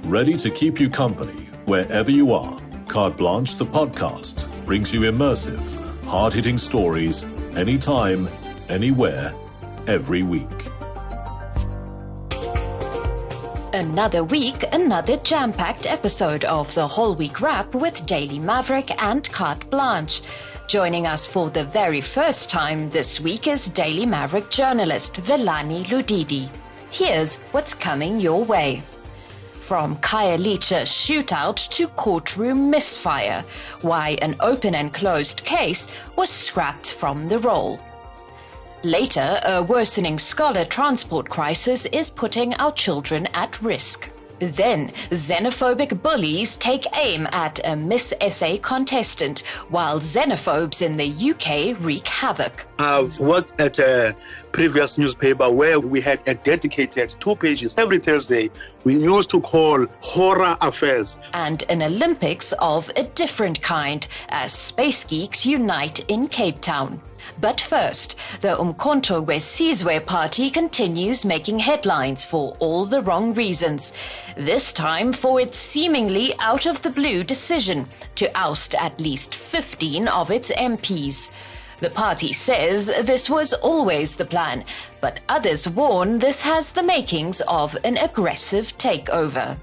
ready to keep you company wherever you are. Carte Blanche, the podcast, brings you immersive, hard-hitting stories anytime, anywhere, every week. Another week, another jam-packed episode of the WholeWeek Wrap with Daily Maverick and Carte Blanche. Joining us for the very first time this week is Daily Maverick journalist Velani Ludidi. Here's what's coming your way. From Khayelitsha shootout to courtroom misfire, why an open and closed case was scrapped from the roll. Later, a worsening scholar transport crisis is putting our children at risk. Then, xenophobic bullies take aim at a Miss SA contestant, while xenophobes in the UK wreak havoc. I've worked at a previous newspaper where we had a dedicated 2 pages every Thursday we used to call Horror Affairs. And an Olympics of a different kind as space geeks unite in Cape Town. But first, the Umkhonto weSizwe party continues making headlines for all the wrong reasons. This time for its seemingly out-of-the-blue decision to oust at least 15 of its MPs. The party says this was always the plan, but others warn this has the makings of an aggressive takeover.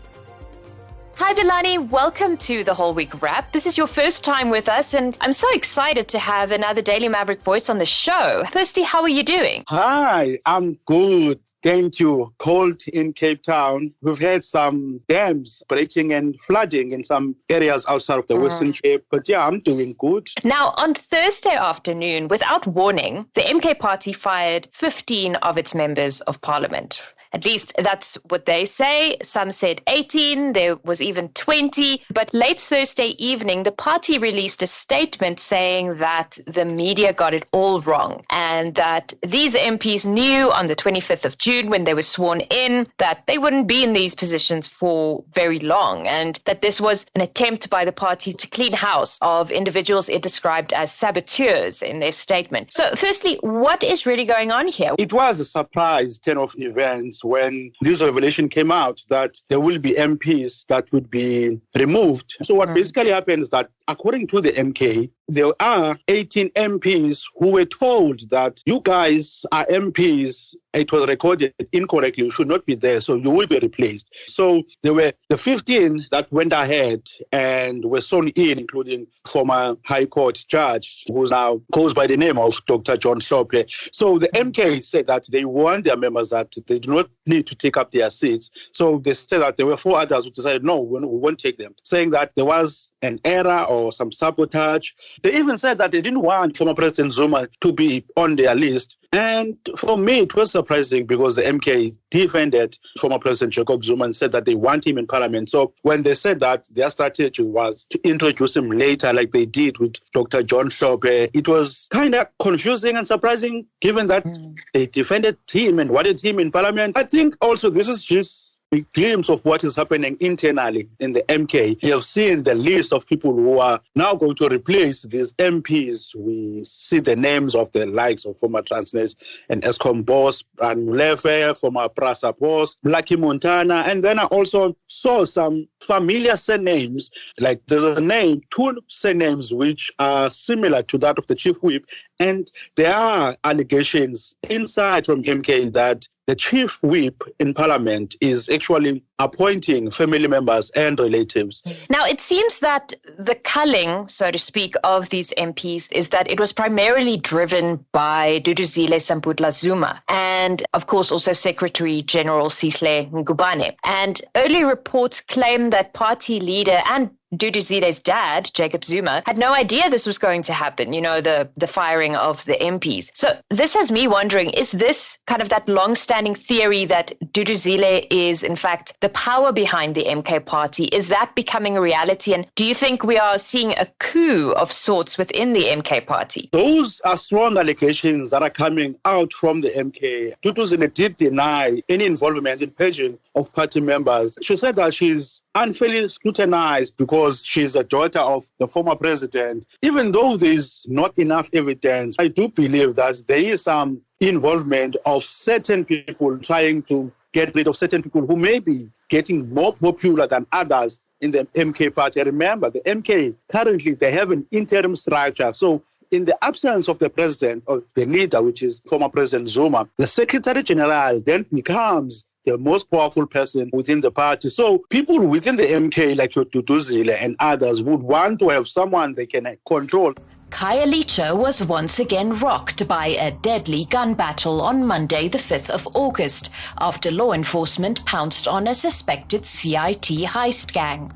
Hi, Velani. Welcome to the WholeWeek Wrap. This is your first time with us, and I'm so excited to have another Daily Maverick voice on the show. Firstly, how are you doing? Hi, I'm good. Thank you. Cold in Cape Town. We've had some dams breaking and flooding in some areas outside of the Western Cape. But yeah, I'm doing good. Now, on Thursday afternoon, without warning, the MK party fired 15 of its members of parliament. At least that's what they say. Some said 18, there was even 20. But late Thursday evening, the party released a statement saying that the media got it all wrong and that these MPs knew on the 25th of June when they were sworn in that they wouldn't be in these positions for very long and that this was an attempt by the party to clean house of individuals it described as saboteurs in their statement. So firstly, what is really going on here? It was a surprise turn of events when this revelation came out that there will be MPs that would be removed. So what basically happened is that according to the MK, there are 18 MPs who were told that you guys are MPs. It was recorded incorrectly. You should not be there, so you will be replaced. So there were the 15 that went ahead and were sworn in, including former High Court judge, who now goes by the name of Dr. John Carte. So the MK said that they warned their members that they do not need to take up their seats. So they said that there were 4 others who decided, no, we won't take them, saying that there was an error or some sabotage. They even said that they didn't want former President Zuma to be on their list. And for me, it was surprising because the MK defended former President Jacob Zuma and said that they want him in parliament. So when they said that their strategy was to introduce him later, like they did with Dr. John Carte, it was kind of confusing and surprising given that they defended him and wanted him in parliament. I think also this is just a glimpse of what is happening internally in the MK. You have seen the list of people who are now going to replace these MPs. We see the names of the likes of former Transnet and Eskom boss, Brian Molefe, former Prasa boss, Blackie Montana, and then I also saw some familiar surnames, like there's a name, 2 surnames which are similar to that of the chief whip, and there are allegations inside from MK that the chief whip in parliament is actually appointing family members and relatives. Now, it seems that the culling, so to speak, of these MPs is that it was primarily driven by Duduzile Samputla Zuma and, of course, also Secretary General Sihle Ngubane. And early reports claim that party leader and Duduzile's dad, Jacob Zuma, had no idea this was going to happen, the firing of the MPs. So this has me wondering, is this kind of that long-standing theory that Duduzile is, in fact, the power behind the MK party? Is that becoming a reality? And do you think we are seeing a coup of sorts within the MK party? Those are strong allegations that are coming out from the MK. Duduzile did deny any involvement in purging of party members. She said that she's unfairly scrutinized because she's a daughter of the former president. Even though there's not enough evidence, I do believe that there is some involvement of certain people trying to get rid of certain people who may be getting more popular than others in the MK party. Remember, the MK, currently, they have an interim structure. So in the absence of the president, or the leader, which is former President Zuma, the Secretary General then becomes the most powerful person within the party. So people within the MK, like Duduzile and others, would want to have someone they can control. Khayelitsha was once again rocked by a deadly gun battle on Monday, the 5th of August, after law enforcement pounced on a suspected CIT heist gang.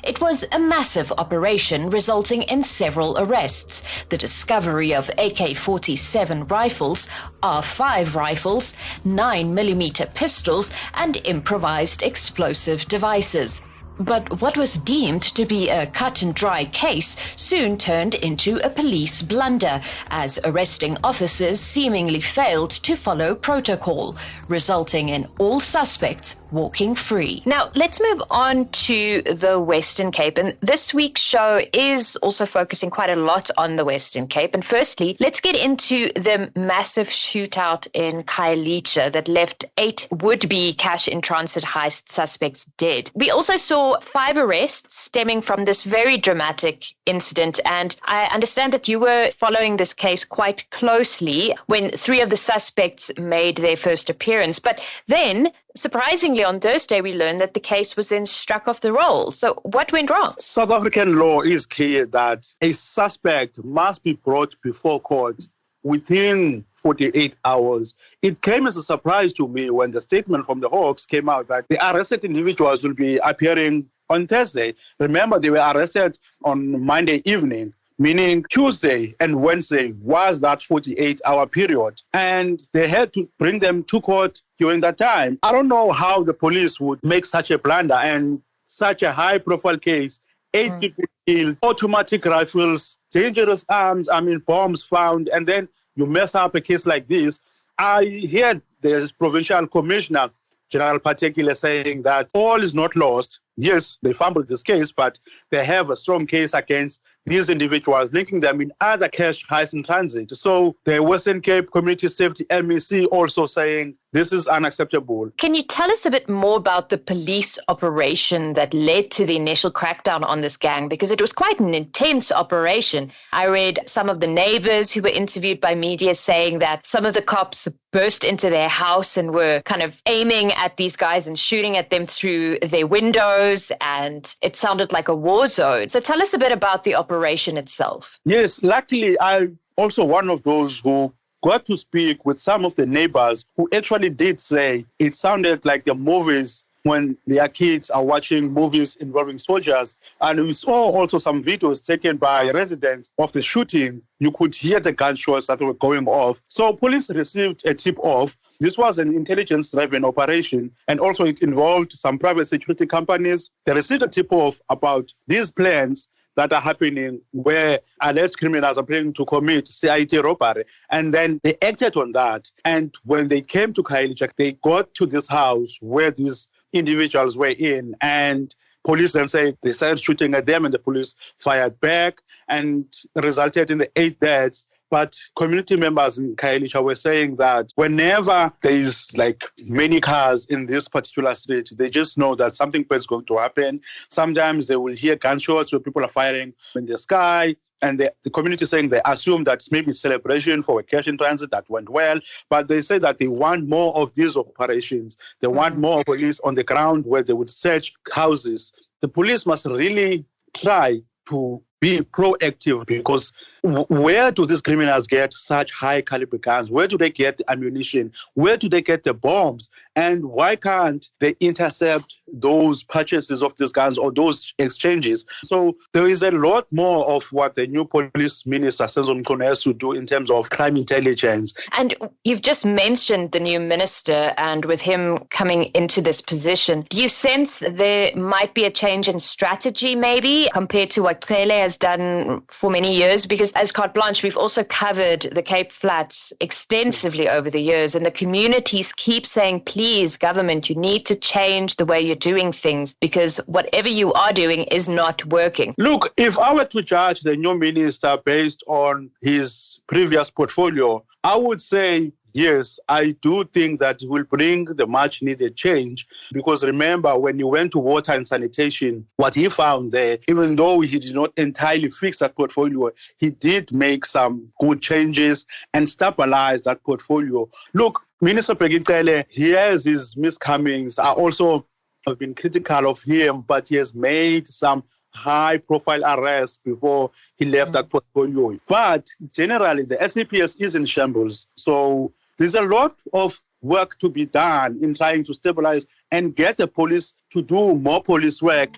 It was a massive operation resulting in several arrests, the discovery of AK-47 rifles, R5 rifles, 9mm pistols, and improvised explosive devices. But what was deemed to be a cut-and-dry case soon turned into a police blunder, as arresting officers seemingly failed to follow protocol, resulting in all suspects walking free. Now, let's move on to the Western Cape. And this week's show is also focusing quite a lot on the Western Cape. And firstly, let's get into the massive shootout in Khayelitsha that left 8 would-be cash-in-transit heist suspects dead. We also saw 5 arrests stemming from this very dramatic incident. And I understand that you were following this case quite closely when 3 of the suspects made their first appearance. But then, surprisingly, on Thursday, we learned that the case was then struck off the roll. So what went wrong? South African law is clear that a suspect must be brought before court within 48 hours. It came as a surprise to me when the statement from the Hawks came out that the arrested individuals will be appearing on Thursday. Remember, they were arrested on Monday evening, meaning Tuesday and Wednesday was that 48-hour period. And they had to bring them to court during that time. I don't know how the police would make such a blunder and such a high-profile case. 8 people killed, automatic rifles, dangerous arms, bombs found, and then you mess up a case like this. I heard the provincial commissioner, General Patekile, saying that all is not lost. Yes, they fumbled this case, but they have a strong case against these individuals, linking them in other cash heists in transit. So the Western Cape Community Safety MEC also saying this is unacceptable. Can you tell us a bit more about the police operation that led to the initial crackdown on this gang? Because it was quite an intense operation. I read some of the neighbors who were interviewed by media saying that some of the cops burst into their house and were kind of aiming at these guys and shooting at them through their windows, and it sounded like a war zone. So tell us a bit about the operation itself. Yes, luckily I'm also one of those who got to speak with some of the neighbors who actually did say it sounded like the movies when their kids are watching movies involving soldiers. And we saw also some videos taken by residents of the shooting. You could hear the gunshots that were going off. So police received a tip-off. This was an intelligence-driven operation, and also it involved some private security companies. They received a tip-off about these plans that are happening where alleged criminals are planning to commit CIT robbery. And then they acted on that. And when they came to Khayelitsha, they got to this house where these individuals were in, and police then said they started shooting at them, and the police fired back and resulted in the 8 deaths. But community members in Khayelitsha were saying that whenever there is like many cars in this particular street, they just know that something bad is going to happen. Sometimes they will hear gunshots where people are firing in the sky. And the community saying they assume that maybe it's celebration for a cash in transit that went well. But they say that they want more of these operations. They want more police on the ground where they would search houses. The police must really try to be proactive, because where do these criminals get such high caliber guns? Where do they get the ammunition? Where do they get the bombs? And why can't they intercept those purchases of these guns or those exchanges? So there is a lot more of what the new police minister, Sankaree-Govender, has to do in terms of crime intelligence. And you've just mentioned the new minister, and with him coming into this position, do you sense there might be a change in strategy maybe compared to what Carte has done for many years? Because as Carte Blanche, we've also covered the Cape Flats extensively over the years, and the communities keep saying, please, government, you need to change the way you're doing things, because whatever you are doing is not working. Look, if I were to judge the new minister based on his previous portfolio, I would say yes, I do think that it will bring the much needed change, because remember, when you went to water and sanitation, what he found there, even though he did not entirely fix that portfolio, he did make some good changes and stabilize that portfolio. Look, Minister Pegitele, he has his miscomings. I also have been critical of him, but he has made some high-profile arrests before he left that portfolio. But generally, the SAPS is in shambles. So there's a lot of work to be done in trying to stabilize and get the police to do more police work.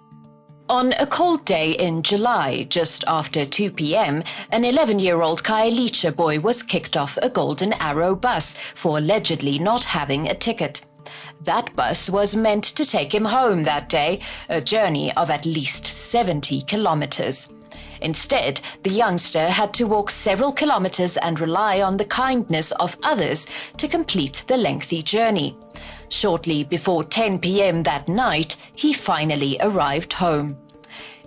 On a cold day in July, just after 2 p.m., an 11-year-old Khayelitsha boy was kicked off a Golden Arrow bus for allegedly not having a ticket. That bus was meant to take him home that day, a journey of at least 70 kilometers. Instead, the youngster had to walk several kilometers and rely on the kindness of others to complete the lengthy journey. Shortly before 10 p.m. that night, he finally arrived home.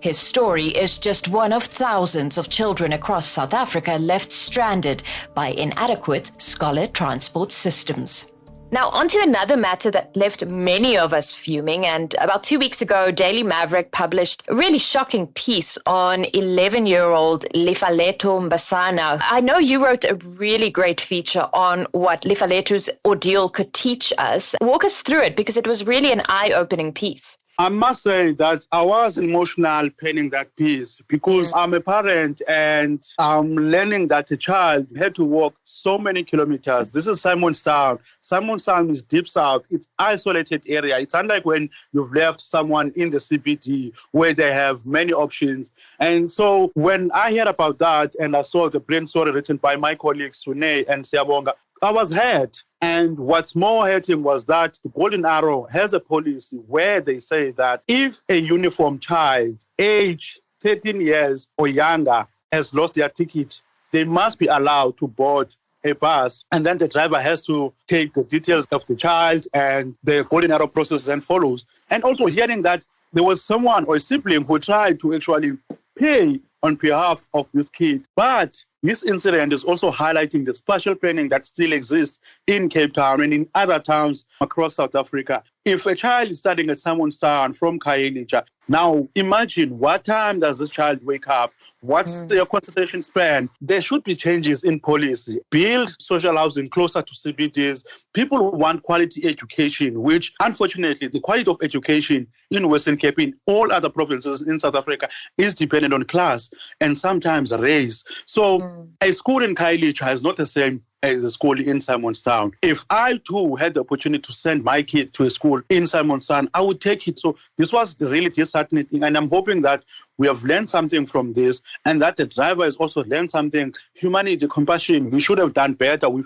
His story is just one of thousands of children across South Africa left stranded by inadequate scholar transport systems. Now, on to another matter that left many of us fuming. And about 2 weeks ago, Daily Maverick published a really shocking piece on 11-year-old Lefaleto Mbasana. I know you wrote a really great feature on what Lefaleto's ordeal could teach us. Walk us through it, because it was really an eye-opening piece. I must say that I was emotional penning that piece, because I'm a parent and I'm learning that a child had to walk so many kilometers. This is Simonstown. Simonstown is deep south. It's isolated area. It's unlike when you've left someone in the CBD where they have many options. And so when I heard about that and I saw the brain story written by my colleagues Sune and Siyabonga, I was hurt. And what's more hurting was that the Golden Arrow has a policy where they say that if a uniformed child, age 13 years or younger, has lost their ticket, they must be allowed to board a bus, and then the driver has to take the details of the child, and the Golden Arrow process then follows. And also hearing that there was someone or a sibling who tried to actually pay on behalf of this kid. But this incident is also highlighting the spatial planning that still exists in Cape Town and in other towns across South Africa. If a child is studying at Simonstown from Khayelitsha, now imagine what time does this child wake up? What's their concentration span? There should be changes in policy. Build social housing closer to CBDs. People want quality education, which unfortunately the quality of education in Western Cape, in all other provinces in South Africa, is dependent on class and sometimes race. So a school in Khayelitsha is not the same as a school in Simonstown. If I too had the opportunity to send my kid to a school in Simonstown, I would take it. So this was the really disheartening thing. And I'm hoping that we have learned something from this and that the driver has also learned something. Humanity, compassion, we should have done better. We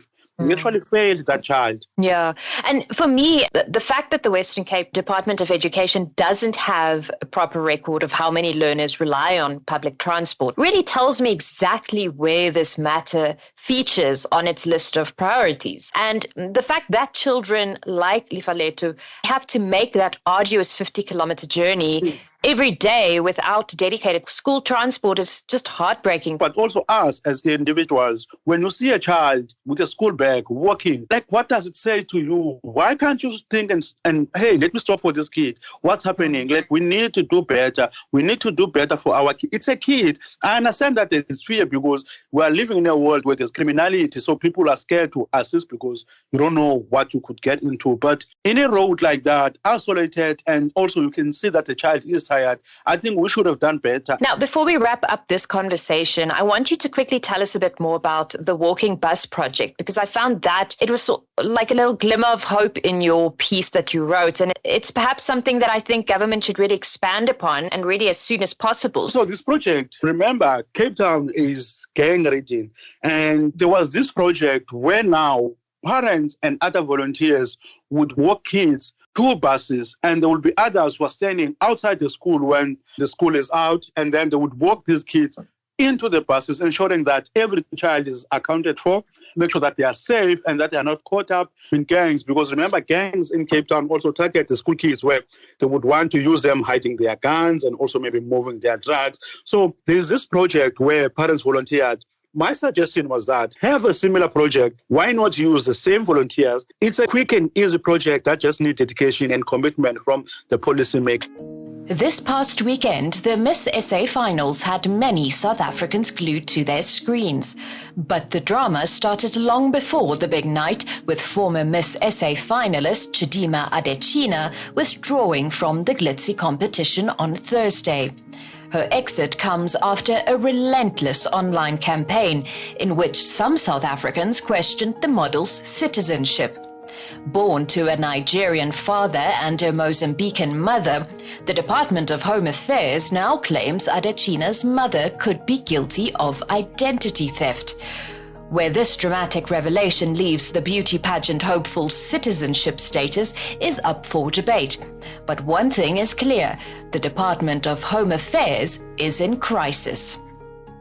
actually failed that child. Yeah. And for me, the fact that the Western Cape Department of Education doesn't have a proper record of how many learners rely on public transport really tells me exactly where this matter features on its list of priorities. And the fact that children like Lefaleto have to make that arduous 50-kilometer journey every day without dedicated school transport is just heartbreaking. But also us as individuals, when you see a child with a school bag walking, like, what does it say to you? Why can't you think and hey, let me stop for this kid? What's happening? Like, we need to do better. We need to do better for our kid. It's a kid. I understand that there is fear because we are living in a world where there's criminality. So people are scared to assist because you don't know what you could get into. But in a road like that, isolated, and also you can see that the child is tired, I think we should have done better. Now, before we wrap up this conversation, I want you to quickly tell us a bit more about the Walking Bus Project, because I found that it was like a little glimmer of hope in your piece that you wrote. And it's perhaps something that I think government should really expand upon and really as soon as possible. So this project, remember, Cape Town is gang-ridden. And there was this project where now parents and other volunteers would walk kids to buses, and there will be others who are standing outside the school when the school is out, and then they would walk these kids into the buses, ensuring that every child is accounted for, make sure that they are safe and that they are not caught up in gangs. Because remember, gangs in Cape Town also target the school kids where they would want to use them hiding their guns and also maybe moving their drugs. So there's this project where parents volunteered. my suggestion was that have a similar project. Why not use the same volunteers? It's a quick and easy project that just needs dedication and commitment from the policymaker. This past weekend, the Miss SA finals had many South Africans glued to their screens. But the drama started long before the big night, with former Miss SA finalist Chidima Adetshina withdrawing from the glitzy competition on Thursday. Her exit comes after a relentless online campaign in which some South Africans questioned the model's citizenship. Born to a Nigerian father and a Mozambican mother, the Department of Home Affairs now claims Adetshina's mother could be guilty of identity theft. Where this dramatic revelation leaves the beauty pageant hopeful's citizenship status is up for debate. But one thing is clear, the Department of Home Affairs is in crisis.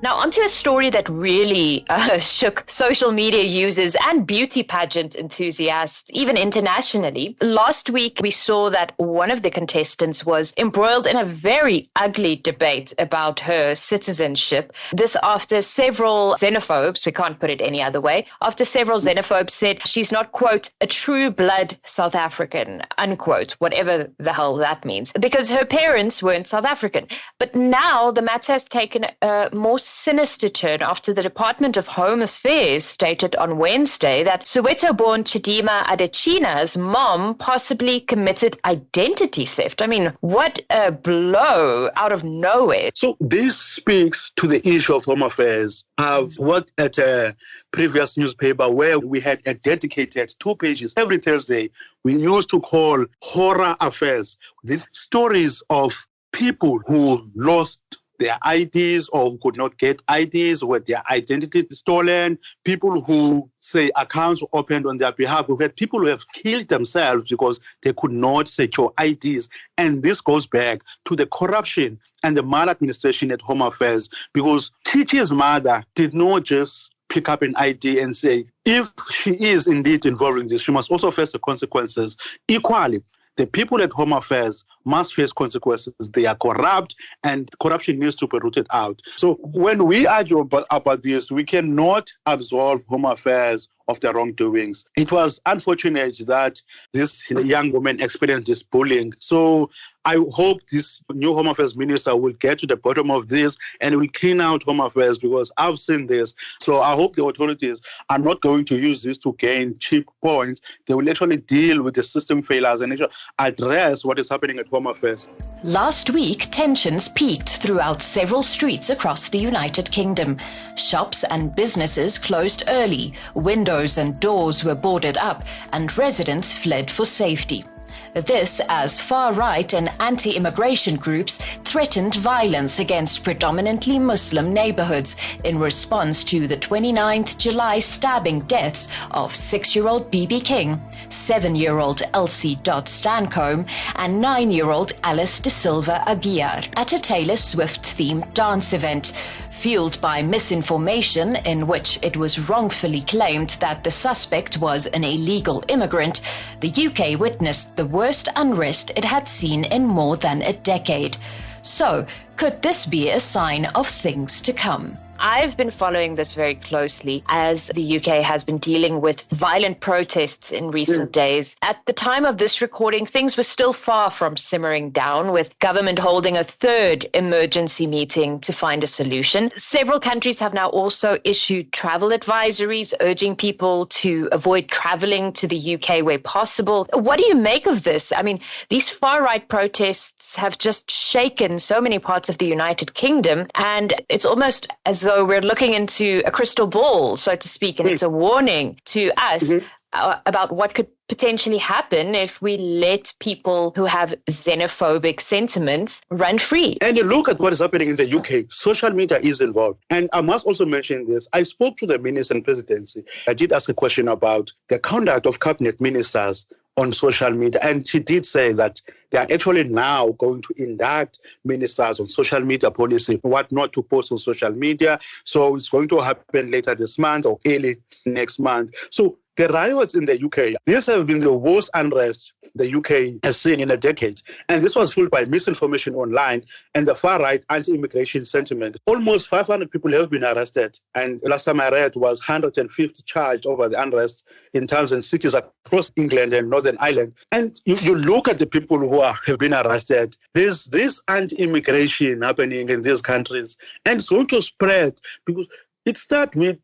Now, onto a story that really shook social media users and beauty pageant enthusiasts, even internationally. Last week, we saw that one of the contestants was embroiled in a very ugly debate about her citizenship. This after several xenophobes, we can't put it any other way, after several xenophobes said she's not, quote, a true blood South African, unquote, whatever the hell that means, because her parents weren't South African. But now the matter has taken a more sinister turn after the Department of Home Affairs stated on Wednesday that Soweto-born Chidima Adetshina's mom possibly committed identity theft. I mean, what a blow out of nowhere. So this speaks to the issue of Home Affairs. I've worked at a previous newspaper where we had a dedicated 2 pages every Thursday. We used to call Horror Affairs, the stories of people who lost their IDs or who could not get IDs, with their identity stolen, people who say accounts were opened on their behalf. We've had people who have killed themselves because they could not secure IDs. And this goes back to the corruption and the maladministration at Home Affairs, because Titi's mother did not just pick up an ID and say, if she is indeed involved in this, she must also face the consequences equally. The people at Home Affairs must face consequences. They are corrupt, and corruption needs to be rooted out. So when we argue about this, we cannot absolve Home Affairs of their wrongdoings. It was unfortunate that this young woman experienced this bullying. So I hope this new Home Affairs minister will get to the bottom of this and will clean out Home Affairs, because I've seen this. So I hope the authorities are not going to use this to gain cheap points. They will actually deal with the system failures and actually address what is happening at Home Affairs. Last week, tensions peaked throughout several streets across the United Kingdom. Shops and businesses closed early, windows and doors were boarded up, and residents fled for safety. This as far-right and anti-immigration groups threatened violence against predominantly Muslim neighborhoods in response to the 29th July stabbing deaths of 6-year-old B.B. King, 7-year-old Elsie Dot Stancombe, and 9-year-old Alice De Silva Aguiar at a Taylor Swift-themed dance event. Fueled by misinformation in which it was wrongfully claimed that the suspect was an illegal immigrant, the UK witnessed the worst unrest it had seen in more than a decade. So, could this be a sign of things to come? I've been following this very closely as the UK has been dealing with violent protests in recent days. At the time of this recording, things were still far from simmering down, with government holding a third emergency meeting to find a solution. Several countries have now also issued travel advisories urging people to avoid traveling to the UK where possible. What do you make of this? I mean, these far-right protests have just shaken so many parts of the United Kingdom, and it's almost as though we're looking into a crystal ball, so to speak, and it's a warning to us about what could potentially happen if we let people who have xenophobic sentiments run free. And you look at what is happening in the UK. Social media is involved. And I must also mention this. I spoke to the minister and presidency. I did ask a question about the conduct of cabinet ministers on social media. And she did say that they are actually now going to induct ministers on social media policy, what not to post on social media. So it's going to happen later this month or early next month. So The riots in the UK, these have been the worst unrest the UK has seen in a decade. And this was fueled by misinformation online and the far-right anti-immigration sentiment. Almost 500 people have been arrested. And last time I read was 150 charged over the unrest in towns and cities across England and Northern Ireland. And you look at the people who have been arrested. There's this anti-immigration happening in these countries. And it's going to spread because it starts with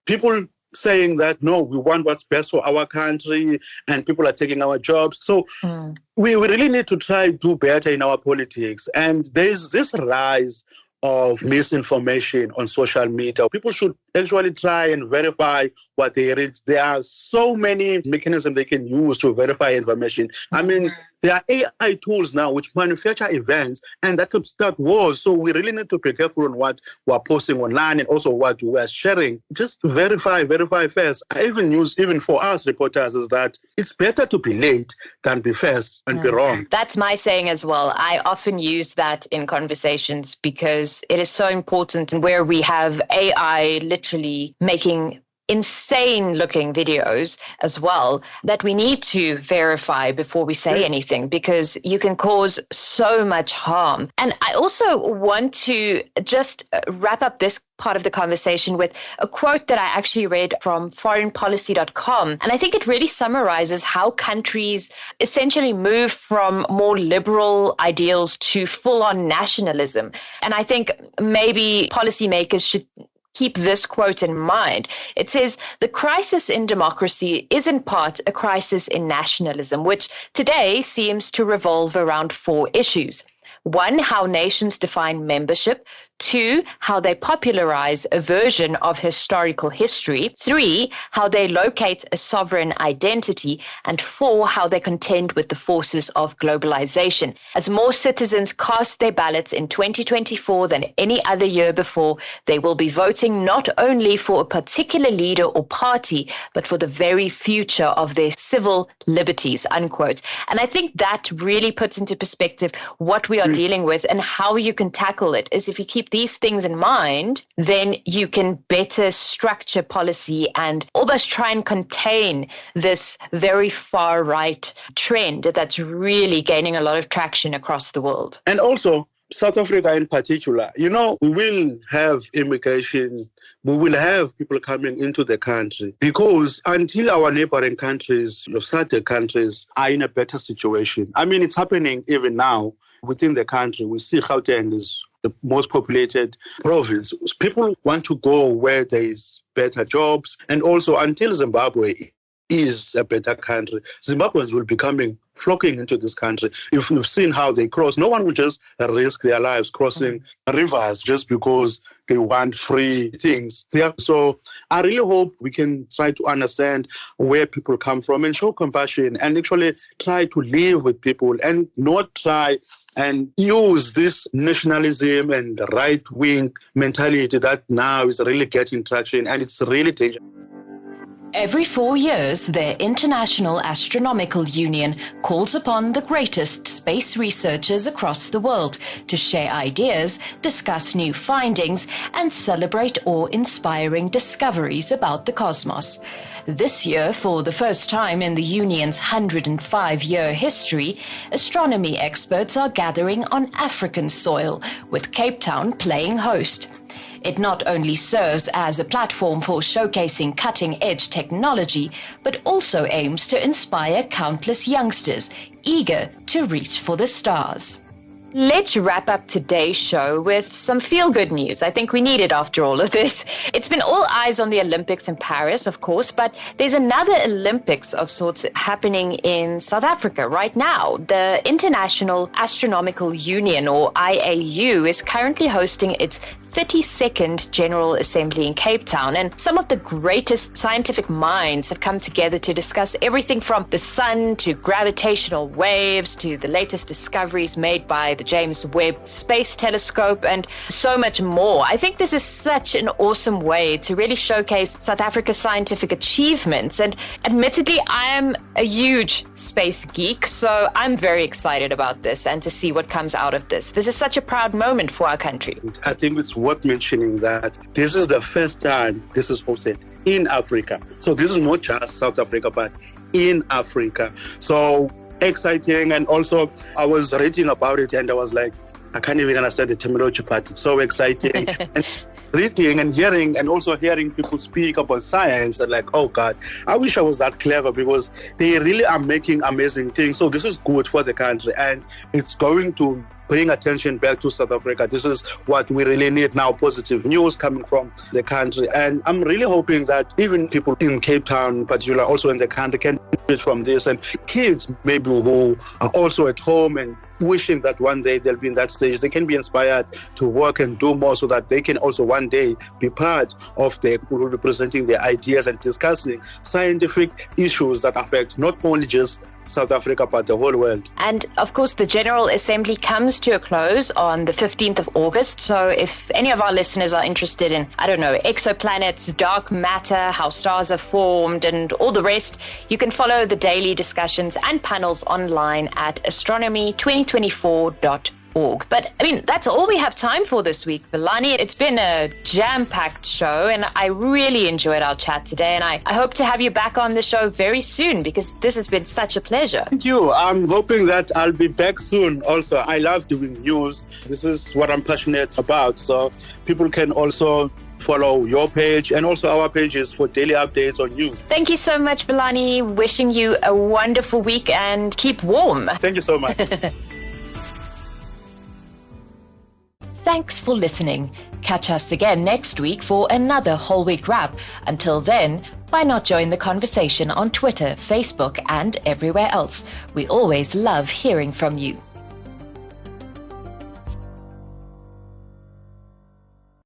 people saying that, no, we want what's best for our country and people are taking our jobs. So we really need to try to do better in our politics. And there's this rise of misinformation on social media. People should actually try and verify what they read. There are so many mechanisms they can use to verify information. I mean, there are AI tools now which manufacture events, and that could start wars. So we really need to be careful on what we're posting online and also what we're sharing. Just verify first. I even use, even for us reporters, is that it's better to be late than be first and be wrong. That's my saying as well. I often use that in conversations because it is so important, and where we have AI literally making insane looking videos as well, that we need to verify before we say anything, because you can cause so much harm. And I also want to just wrap up this part of the conversation with a quote that I actually read from foreignpolicy.com. And I think it really summarizes how countries essentially move from more liberal ideals to full-on nationalism. And I think maybe policymakers should keep this quote in mind. It says, "The crisis in democracy is in part a crisis in nationalism, which today seems to revolve around 4 issues. 1, how nations define membership. 2, how they popularize a version of historical history. 3, how they locate a sovereign identity. And 4, how they contend with the forces of globalization. As more citizens cast their ballots in 2024 than any other year before, they will be voting not only for a particular leader or party, but for the very future of their civil liberties," unquote. And I think that really puts into perspective what we are dealing with and how you can tackle it. Is if you keep these things in mind, then you can better structure policy and almost try and contain this very far right trend that's really gaining a lot of traction across the world. And also, South Africa in particular, we will have immigration, we will have people coming into the country because until our neighboring countries, SADC countries, are in a better situation. I mean, it's happening even now within the country. We see Gauteng is the most populated province. People want to go where there is better jobs. And also, until Zimbabwe is a better country, Zimbabweans will be flocking into this country. If you've seen how they cross, no one will just risk their lives crossing rivers just because they want free things. So I really hope we can try to understand where people come from and show compassion and actually try to live with people and not try and use this nationalism and right-wing mentality that now is really getting traction, and it's really dangerous. Every 4 years, the International Astronomical Union calls upon the greatest space researchers across the world to share ideas, discuss new findings, and celebrate awe-inspiring discoveries about the cosmos. This year, for the first time in the Union's 105-year history, astronomy experts are gathering on African soil, with Cape Town playing host. It not only serves as a platform for showcasing cutting-edge technology, but also aims to inspire countless youngsters eager to reach for the stars. Let's wrap up today's show with some feel-good news. I think we need it after all of this. It's been all eyes on the Olympics in Paris, of course, but there's another Olympics of sorts happening in South Africa right now. The International Astronomical Union, or IAU, is currently hosting its 32nd General Assembly in Cape Town, and some of the greatest scientific minds have come together to discuss everything from the sun to gravitational waves to the latest discoveries made by the James Webb Space Telescope and so much more. I think this is such an awesome way to really showcase South Africa's scientific achievements, and admittedly, I am a huge space geek, so I'm very excited about this and to see what comes out of this. This is such a proud moment for our country. I think it's worth mentioning that this is the first time this is hosted in Africa. So this is not just South Africa, but in Africa. So exciting. And also I was reading about it and I was like, I can't even understand the terminology, but it's so exciting. And reading and hearing, and also hearing people speak about science, and like, oh God, I wish I was that clever, because they really are making amazing things. So this is good for the country, and it's going to bring attention back to South Africa. This is what we really need now, positive news coming from the country. And I'm really hoping that even people in Cape Town in particular, also in the country, can benefit from this, and kids maybe who are also at home and wishing that one day they'll be in that stage, they can be inspired to work and do more, so that they can also one day be part of the people who will be presenting their ideas and discussing scientific issues that affect not only just South Africa, but the whole world. And of course, the General Assembly comes to a close on the 15th of August. So if any of our listeners are interested in, I don't know, exoplanets, dark matter, how stars are formed, and all the rest, you can follow the daily discussions and panels online at astronomy2024.org. But I mean, that's all we have time for this week, Vellani. It's been a jam-packed show, and I really enjoyed our chat today. And I hope to have you back on the show very soon, because this has been such a pleasure. Thank you. I'm hoping that I'll be back soon. Also, I love doing news. This is what I'm passionate about. So people can also follow your page and also our pages for daily updates on news. Thank you so much, Vellani. Wishing you a wonderful week and keep warm. Thank you so much. Thanks for listening. Catch us again next week for another Whole Week Wrap. Until then, why not join the conversation on Twitter, Facebook, and everywhere else? We always love hearing from you.